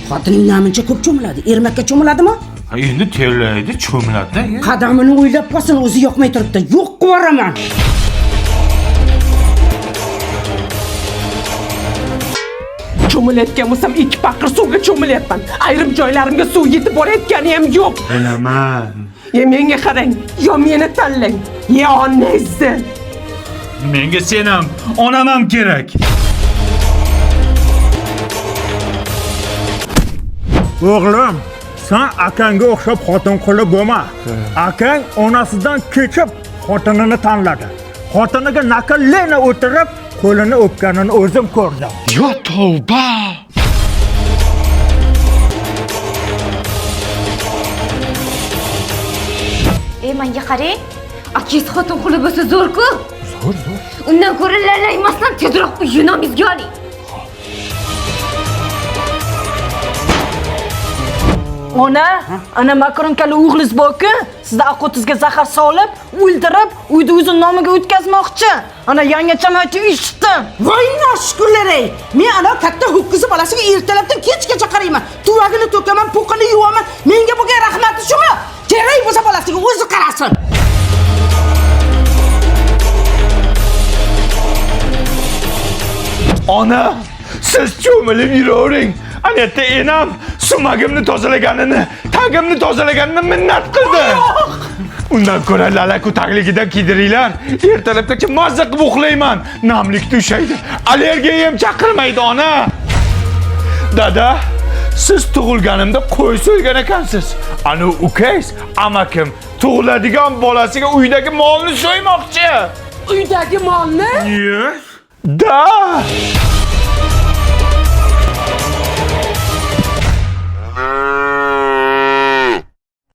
Xotining namuncha ko'p cho'miladi. Ermakka cho'miladimi? Endi terlaydi, cho'miladi. Qadamini o'ylab qolsin, o'zi yoqmay turibdi. Yo'q qilib yuboraman. Cho'milayotgan bo'lsam 2 paqir suvga cho'milayapman. Ayrim joylarimga suv yetib borayotgani ham yo'q. Bilaman. Menga qarang, yo meni tanlang, yo onangizni. Menga sen ham, onam ham kerak. O'g'lim, sen akangga o'xshab xotin qilib bo'lma. Akang onasidan kechib xotinini tanladi. Xotiniga naqllena o'tirib, qo'lini o'pganini o'zim ko'rdim. Yo tavba. Menga qarang. Akangiz xotin quli bo'lsa zo'r-ku. Zo'r. Undan ko'ra lalaymasdan tezroq uyinamizga oling. Ona, ana makaronkali o'g'liz borku, sizda aqotizga zahar solib, o'ldirib, uyda o'zini nomiga o'tkazmoqchi. Ana yangacham aytib eshitdim. Voy noshkurlar-ey. Men ana katta ho'kizi bolasiga ertalabdan kechgacha qarayman. Tuvagini to'kaman, po'qini yuvaman. Menga bo'lgan rahmati shumi? Kerak bo'lsa bolasiga o'zi qarasin. Ona, siz cho'milib yuravering. Anetta enam sumagimni tozalaganini, tagimni tozalaganini minnat qildi. Undan ko'ra lalaku tagligidan kiydiringlar. Ertalabgacha mazza qilib uxlayman. Namlik tushaydi. Allergiyam chaqirmaydi ona. Dada, siz tug'ilganimda qo'y so'ygan ekansiz. Ana ukangiz, amakim tug'iladigan bolasiga uydagi molni so'ymoqchi. Uydagi molni? Yes. Da!